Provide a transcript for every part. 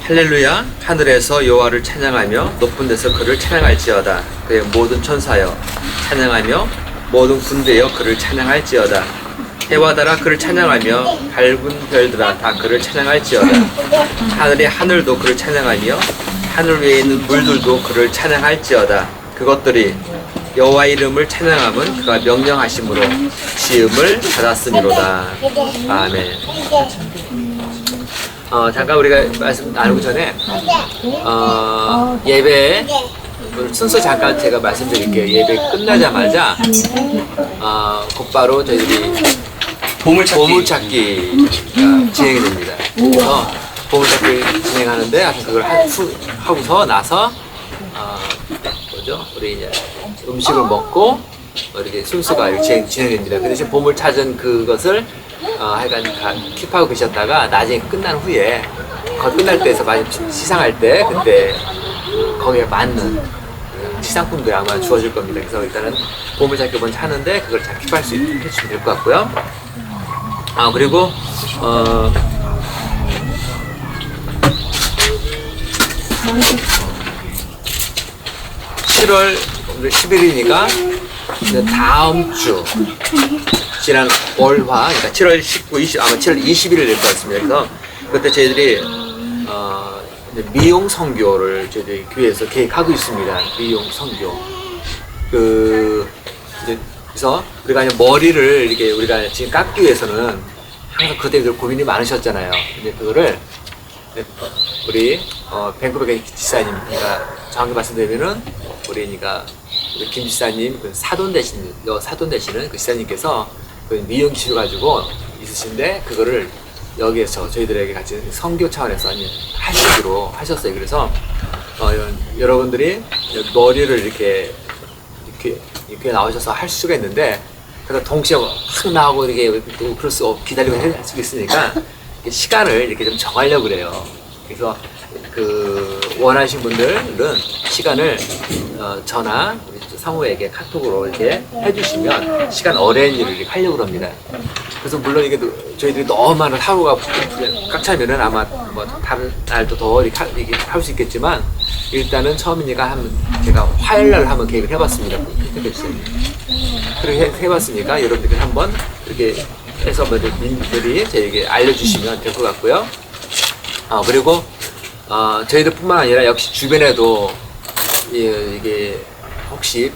할렐루야. 하늘에서 여호와를 찬양하며 높은 데서 그를 찬양할지어다. 그의 모든 천사여 찬양하며 모든 군대여 그를 찬양할지어다. 해와 달아 그를 찬양하며 밝은 별들아 다 그를 찬양할지어다. 하늘의 하늘도 그를 찬양하며 하늘 위에 있는 물들도 그를 찬양할지어다. 그것들이 여호와 이름을 찬양함은 그가 명령하심으로 지음을 받았음이로다. 아멘. 잠깐 우리가 말씀 나누기 전에 예배 순서 잠깐 제가 말씀드릴게요. 예배 끝나자마자 곧바로 저희들이 보물찾기가 진행이 됩니다. 그래서 보물찾기 진행하는데 그걸 하고서 나서 우리 이제 음식을 먹고 이렇게 순서가 이렇게 진행됩니다. 그 대신 보물 찾은 그것을 하여간 킵하고 계셨다가 나중에 끝난 후에 거의 끝날 때에서 많이 시상할 때 그때 거기에 맞는 시상품들이 아마 주어질 겁니다. 그래서 일단은 보물찾기 먼저 하는데 그걸 잘 킵할 수 있게 해주시면 될 것 같고요. 그리고 7월 10일이니까 다음 주 지난 월화, 그러니까 7월 19, 20, 아마 7월 20일을 낼 것 같습니다. 그래서 그때 저희들이 미용 선교를 저희들이 교회에서 계획하고 있습니다. 미용 선교. 그래서 우리가 이제 머리를 이렇게 우리가 지금 깎기 위해서는 항상 그때 고민이 많으셨잖아요. 근데 그거를 우리 밴쿠버의 지사님과 정확히 말씀드리면은 우리 김 지사님 사돈 되시는 그 지사님께서 그 미용 기술 가지고 있으신데 그거를 여기에서 저희들에게 같이 선교 차원에서 하시기로 하셨어요. 그래서 여러분들이 머리를 이렇게 나오셔서 할 수가 있는데 그래서 동시에 확 나오고 이렇게 또 그럴 수 기다리고 할 수 있으니까 시간을 이렇게 좀 정하려고 그래요. 그래서 원하시는 분들은 시간을 저나 우리 사모에게 카톡으로 이렇게 해주시면 시간 어레인지를 이렇게 하려고 합니다. 그래서 물론 이게 저희들이 너무 많은 하루가 꽉 차면은 아마 뭐 다른 날도 더 이렇게 할 수 있겠지만 일단은 처음이니까 제가 화요일날 한번 계획을 해봤습니다. 그렇게 해봤으니까 여러분들이 한번 이렇게 해서 분들이 저에게 알려주시면 될 것 같고요. 그리고 저희들 뿐만 아니라 역시 주변에도 이게 혹시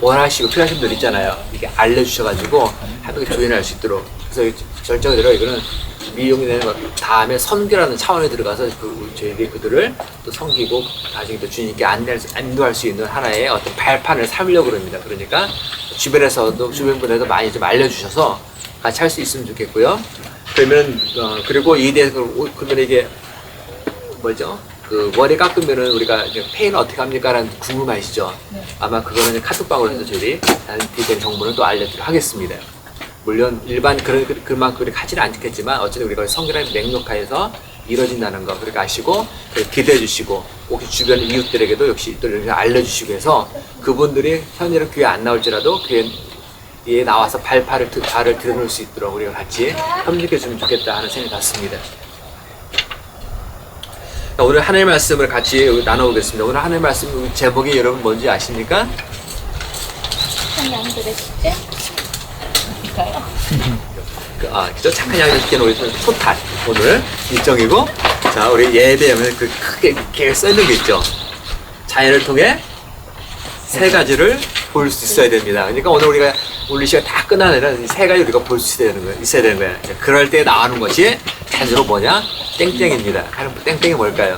원하시고 필요하신 분들 있잖아요. 이게 알려주셔가지고 함께 조인할 수 있도록. 그래서 결정대로 이거는 미용이 되는 것 다음에 선교라는 차원에 들어가서 저희들이 그들을 또 섬기고 나중에 또 주님께 안도할 수 있는 하나의 어떤 발판을 삼으려고 합니다. 그러니까 주변 분들도 많이 좀 알려주셔서 같이 할 수 있으면 좋겠고요. 그러면 그리고 이에 대해서 그러면 이게 뭐죠? 머리 깎으면은 우리가 페이는 어떻게 합니까? 라는 궁금하시죠? 아마 그거는 카톡방으로 해서 저희들이 디테일 정보는 또 알려드리도록 하겠습니다. 물론 일반 그만큼 그렇게 하지는 않겠지만 어쨌든 우리가 성결한 맥락하에서 이루어진다는 거 그렇게 아시고 기대해 주시고 혹시 주변 이웃들에게도 역시 또 이렇게 알려주시고 해서 그분들이 현재는 교회 안 나올지라도 교회에 나와서 발을 들어놓을 수 있도록 우리가 같이 협력해 주면 좋겠다 하는 생각이 났습니다. 오늘 하나님의 말씀을 같이 나눠보겠습니다. 오늘 하나님의 말씀 제목이 여러분 뭔지 아십니까? 착한 양들의 축제? 그죠? 착한 양들의 축제는 우리 토탈 오늘 일정이고, 자 우리 예배하면 크게 이렇게 써있는 게 있죠. 자연을 통해 세 가지를 볼 수 있어야 됩니다. 그러니까 오늘 우리가 시간 다 끝나는 세 가지 우리가 볼 수 있어야 되는 거예요. 그럴 때 나오는 것이 단어로 뭐냐? 땡땡입니다. 땡땡이 뭘까요?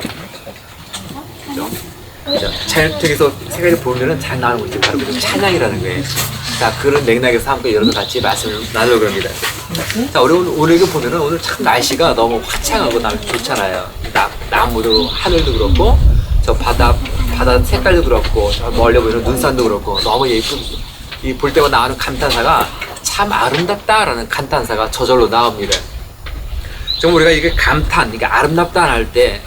그죠? 자연 통해서 세 가지 보면은 잘 나오는 것이 바로 찬양이라는 거예요. 자, 그런 맥락에서 함께 여러분 같이 말씀을 나누려고 합니다. 자, 오늘 이거 보면은 오늘 참 날씨가 너무 화창하고 좋잖아요. 나무도 하늘도 그렇고, 저 바다 색깔도 그렇고, 저 멀리 보이는 눈산도 그렇고, 너무 예쁜, 볼 때마다 나오는 감탄사가 참 아름답다라는 감탄사가 저절로 나옵니다. 정말 우리가 이게 감탄, 이게 아름답다 할 때,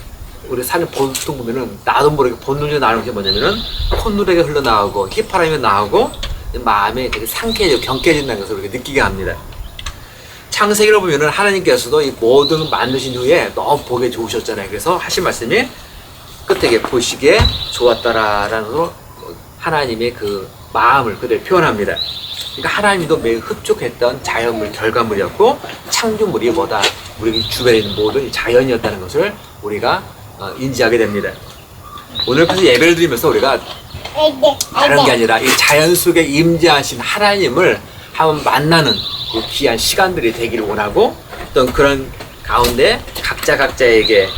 우리 사는 보통 보면은 나도 모르게 본능적으로 나오는 게 뭐냐면은 콧노래가 흘러나오고 휘파람이 나오고 마음에 되게 상쾌해지고 경쾌해진다는 것을 우리가 느끼게 합니다. 창세기를 보면은 하나님께서도 이 모든 만드신 후에 너무 보기 좋으셨잖아요. 그래서 하신 말씀이 끝에 보시기에 좋았더라라는 걸 하나님의 그 마음을 그대로 표현합니다. 그러니까 하나님도 매우 흡족했던 자연물 결과물이었고 창조물이 뭐다? 우리 주변에 있는 모든 자연이었다는 것을 우리가 인지하게 됩니다. 오늘 그래서 예배를 드리면서 우리가 다른 게 아니라 이 자연 속에 임재하신 하나님을 한번 만나는 그 귀한 시간들이 되기를 원하고 어떤 그런 가운데 각자에게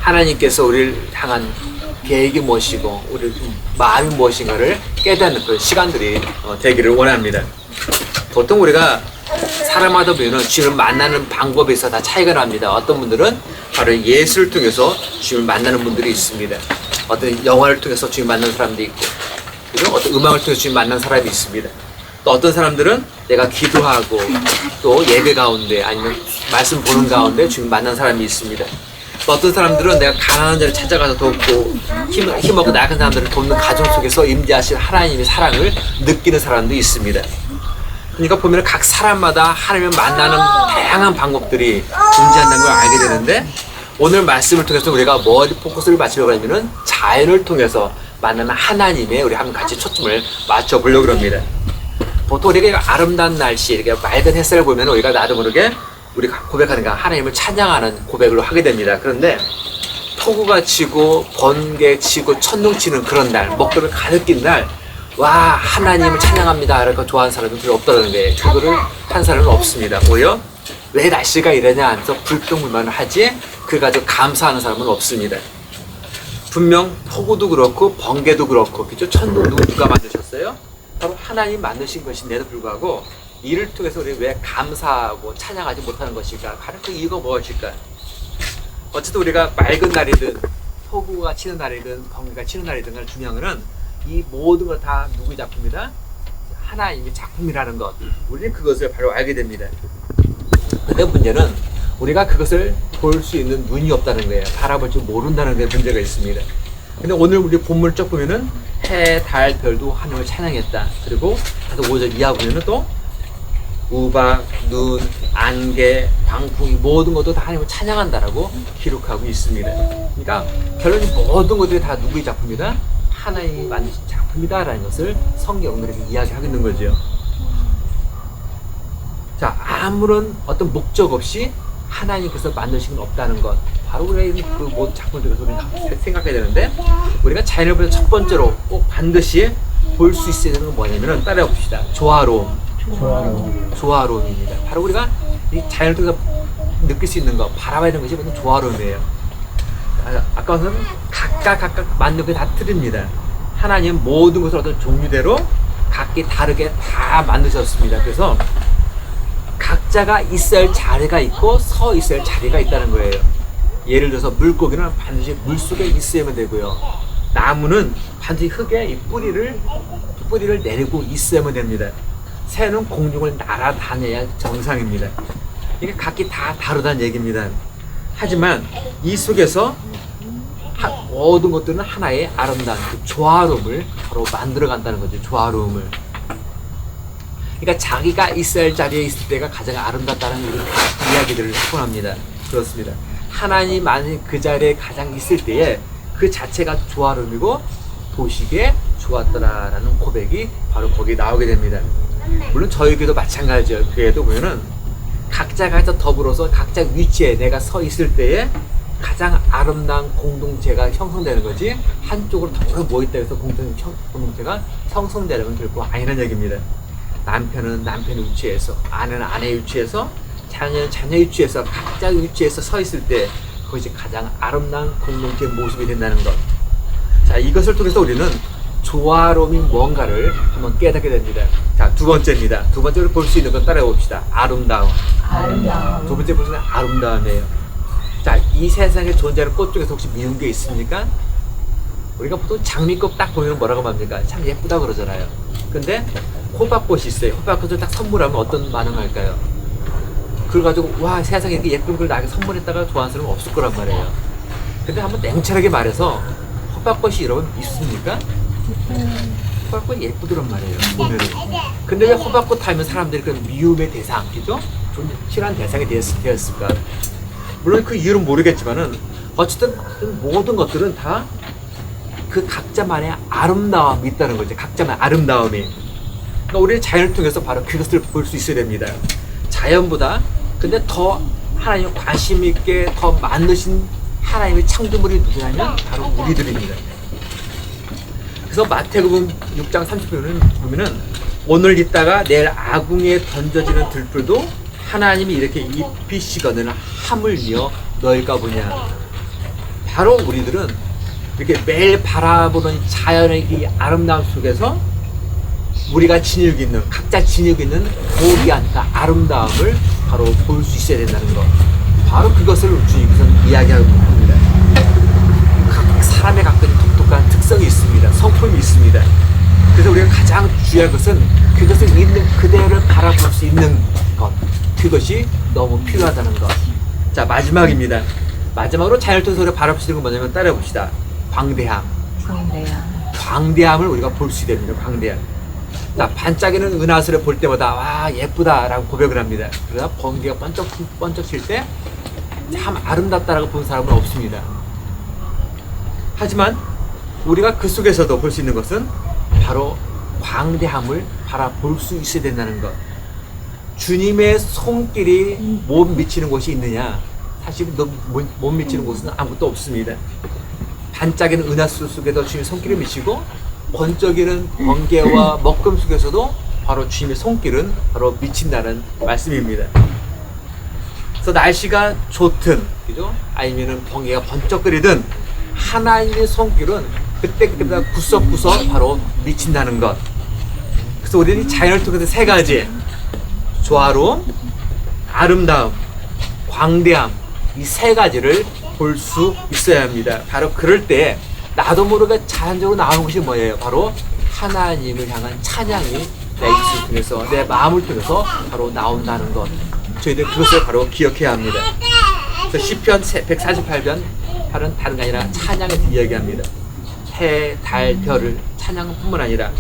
하나님께서 우리를 향한 계획이 무엇이고 우리 마음이 무엇인가를 깨닫는 그런 시간들이 되기를 원합니다. 보통 우리가 사람마다 보면 주님을 만나는 방법에 있어 다 차이가 납니다. 어떤 분들은 바로 예술을 통해서 주님을 만나는 분들이 있습니다. 어떤 영화를 통해서 주님 만나는 사람도 있고, 그리고 어떤 음악을 통해서 주님 만나는 사람이 있습니다. 또 어떤 사람들은 내가 기도하고 또 예배 가운데 아니면 말씀 보는 가운데 주님 만난 사람이 있습니다. 또 어떤 사람들은 내가 가난한 자를 찾아가서 돕고 힘없고 나약한 사람들을 돕는 가정 속에서 임재하신 하나님의 사랑을 느끼는 사람도 있습니다. 그러니까 보면 각 사람마다 하나님을 만나는 다양한 방법들이 존재한다는 걸 알게 되는데, 오늘 말씀을 통해서 우리가 뭐 포커스를 맞추려고 하면은 자연을 통해서 만나는 하나님의 우리 한번 같이 초점을 맞춰보려고 합니다. 보통 우리가 아름다운 날씨, 이렇게 맑은 햇살을 보면 우리가 나도 모르게 우리가 고백하는 거 하나님을 찬양하는 고백을 하게 됩니다. 그런데 폭우가 치고 번개 치고 천둥 치는 그런 날, 먹구름을 가득 낀 날, 와 하나님을 찬양합니다 라고 좋아하는 사람은 별로 없다는 거예요. 그거를 한 사람은 없습니다. 오히려 왜 날씨가 이러냐 하면서 불평불만을 하지 그걸 가지고 감사하는 사람은 없습니다. 분명 폭우도 그렇고 번개도 그렇고 그죠? 천둥도 누가 만드셨어요? 바로 하나님 만드신 것인데도 불구하고 이를 통해서 우리 왜 감사하고 찬양하지 못하는 것일까? 가장 그 이유가 무엇일까? 어쨌든 우리가 맑은 날이든 폭우가 치는 날이든 번개가 치는 날이든 간에 중요한 것은 이 모든 걸 다 누구의 작품이다? 하나님의 작품이라는 것. 우리는 그것을 바로 알게 됩니다. 근데 문제는 우리가 그것을 볼 수 있는 눈이 없다는 거예요. 바라볼 줄 모른다는 게 문제가 있습니다. 근데 오늘 우리 본문을 쭉 보면은 해, 달, 별도 하나님을 찬양했다. 그리고 5절 이하 보면은 또 우박, 눈, 안개, 광풍이 모든 것도 다 하나님을 찬양한다라고 기록하고 있습니다. 그러니까 결론이 모든 것들이 다 누구의 작품이다? 하나님이 만드신 작품이다라는 것을 성경은 그렇게 이야기하고 있는 거죠. 자, 아무런 어떤 목적 없이 하나님께서 만드신 건 없다는 것. 바로 우리가 그 모든 작품들을 우리가 생각해야 되는데, 우리가 자연을 보면서 첫 번째로 꼭 반드시 볼 수 있어야 되는 건 뭐냐면은 따라해 봅시다. 조화로움입니다. 바로 우리가 이 자연을 통해서 느낄 수 있는 것, 바라봐야 되는 것이 무슨 조화로움이에요. 아까는 각각 만든 게 다 틀립니다. 하나님은 모든 것을 어떤 종류대로 각기 다르게 다 만드셨습니다. 그래서 각자가 있어야 할 자리가 있고 서 있어야 할 자리가 있다는 거예요. 예를 들어서 물고기는 반드시 물속에 있어야만 되고요. 나무는 반드시 흙에 이 뿌리를 내리고 있어야만 됩니다. 새는 공중을 날아다녀야 정상입니다. 이게 각기 다 다르다는 얘기입니다. 하지만 이 속에서 모든 것들은 하나의 아름다운 그 조화로움을 바로 만들어간다는 거죠. 조화로움을. 그러니까 자기가 있어야 할 자리에 있을 때가 가장 아름답다는 이야기들을 하곤 합니다. 그렇습니다. 하나님 만약 그 자리에 가장 있을 때에 그 자체가 조화로움이고 보시기에 좋았더라라는 고백이 바로 거기에 나오게 됩니다. 물론 저희 교회도 마찬가지예요. 교회도 보면은 각자가 더불어서 각자 위치에 내가 서 있을 때에 가장 아름다운 공동체가 형성되는 거지, 한쪽으로 더불어 모였다 해서 공동체가 형성되는 건 결코 아니라는 얘기입니다. 남편은 남편의 위치에서, 아내는 아내의 위치에서, 자녀는 자녀의 위치에서, 각자의 위치에서 서 있을 때 그것이 가장 아름다운 공동체의 모습이 된다는 것. 자, 이것을 통해서 우리는 조화로움이 뭔가를 한번 깨닫게 됩니다. 자, 두 번째입니다. 두 번째로 볼 수 있는 건 따라해 봅시다. 아름다움. 두 번째 보시는 아름다움이에요. 자, 이 세상에 존재하는 꽃 중에서 혹시 미운 게 있습니까? 우리가 보통 장미꽃 딱 보면 뭐라고 합니까? 참 예쁘다 그러잖아요. 근데 호박꽃이 있어요. 호박꽃을 딱 선물하면 어떤 반응할까요? 그걸 가지고 와 세상에 이렇게 예쁜 걸 나에게 선물했다가 좋아하는 사람은 없을 거란 말이에요. 근데 한번 냉철하게 말해서 호박꽃이 여러분 있습니까? 호박꽃이 예쁘더란 말이에요. 보면은. 근데 왜 호박꽃 하면 사람들이 그 미움의 대상, 그죠? 필요한 대상이 되었을까? 물론 그 이유는 모르겠지만은 어쨌든 모든 것들은 다 그 각자만의 아름다움이 있다는 거죠. 각자만의 아름다움이. 그러니까 우리는 자연을 통해서 바로 그것을 볼 수 있어야 됩니다. 자연보다 근데 더 하나님 관심 있게 더 만드신 하나님의 창조물이 누구냐면 바로 우리들입니다. 그래서 마태복음 6장 30절을 보면은 오늘 있다가 내일 아궁이에 던져지는 들풀도 하나님이 이렇게 입히시거늘 하물며 너희가 보냐. 바로 우리들은 이렇게 매일 바라보는 자연의 이 아름다움 속에서 우리가 지니고 있는 각자 지니고 있는 고귀한 그 아름다움을 바로 볼 수 있어야 된다는 것. 바로 그것을 주님께서는 이야기하고 있습니다. 각 사람의 각각 독특한 특성이 있습니다. 성품이 있습니다. 그래서 우리가 가장 중요한 것은 그것을 있는 그대로를 바라볼 수 있는 것. 그것이 너무 필요하다는 것. 자, 마지막입니다. 마지막으로 자연을 통해서 우리가 바라볼 수 있는 건 뭐냐면 따라해봅시다. 광대함. 광대함을 우리가 볼 수 있게 됩니다. 광대함. 자, 반짝이는 은하수를 볼 때마다 와 예쁘다라고 고백을 합니다. 그러다 번개가 번쩍 칠 때 참 아름답다라고 본 사람은 없습니다. 하지만 우리가 그 속에서도 볼 수 있는 것은 바로 광대함을 바라볼 수 있어야 된다는 것. 주님의 손길이 못 미치는 곳이 있느냐? 사실 못 미치는 곳은 아무것도 없습니다. 반짝이는 은하수 속에도 주님의 손길을 미치고 번쩍이는 번개와 먹금 속에서도 바로 주님의 손길은 바로 미친다는 말씀입니다. 그래서 날씨가 좋든, 그죠? 아니면은 번개가 번쩍거리든 하나님의 손길은 그때마다 구석구석 바로 미친다는 것. 그래서 우리는 자연을 통해서 세 가지 조화로움, 아름다움, 광대함 이 세 가지를 볼 수 있어야 합니다. 바로 그럴 때 나도 모르게 자연적으로 나오는 것이 뭐예요? 바로 하나님을 향한 찬양이 내 입술 통해서 내 마음을 통해서 바로 나온다는 것. 저희들 그것을 바로 기억해야 합니다. 그래서 시편 148편 다른 게 아니라 찬양에서 이야기합니다. 해, 달, 별을 찬양뿐만 아니라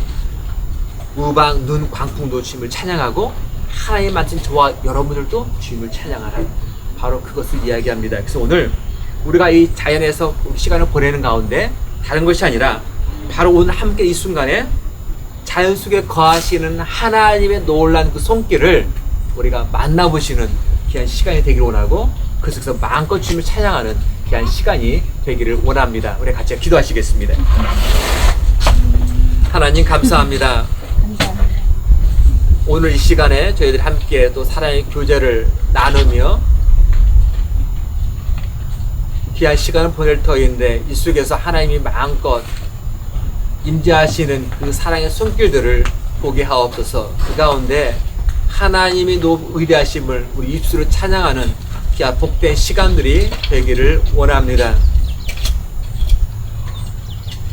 우방, 눈, 광풍도 주님을 찬양하고 하나님 만든 저와 여러분들도 주님을 찬양하라. 바로 그것을 이야기합니다. 그래서 오늘 우리가 이 자연에서 시간을 보내는 가운데 다른 것이 아니라 바로 오늘 함께 이 순간에 자연 속에 거하시는 하나님의 놀라운 그 손길을 우리가 만나보시는 귀한 시간이 되기를 원하고 그 속에서 마음껏 주님을 찬양하는 귀한 시간이 되기를 원합니다. 우리 같이 기도하시겠습니다. 하나님 감사합니다. 오늘 이 시간에 저희들이 함께 또 사랑의 교제를 나누며 귀한 시간을 보낼 터인데 이 속에서 하나님이 마음껏 임재하시는 그 사랑의 손길들을 보게 하옵소서. 그 가운데 하나님이 위대하심을 우리 입술로 찬양하는 귀한 복된 시간들이 되기를 원합니다.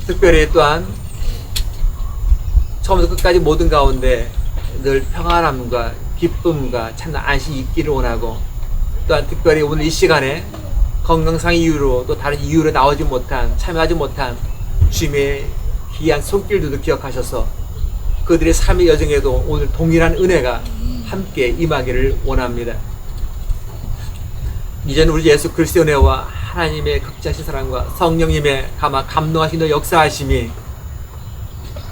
특별히 또한 처음부터 끝까지 모든 가운데 늘 평안함과 기쁨과 참 안식이 있기를 원하고 또한 특별히 오늘 이 시간에 건강상 이유로 또 다른 이유로 나오지 못한 참여하지 못한 주님의 귀한 손길들도 기억하셔서 그들의 삶의 여정에도 오늘 동일한 은혜가 함께 임하기를 원합니다. 이제는 우리 예수 그리스도의 은혜와 하나님의 극자신 사랑과 성령님의 감동하신 역사하심이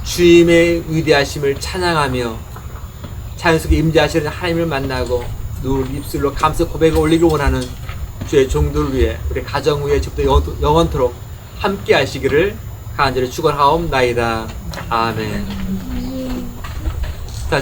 주님의 위대하심을 찬양하며 자연 속에 임재하시는 하나님을 만나고 늘 입술로 감사 고백을 올리길 원하는 주의 종들을 위해 우리 가정 위에 지금부터 영원토록 함께 하시기를 간절히 축원하옵나이다. 아멘. 자,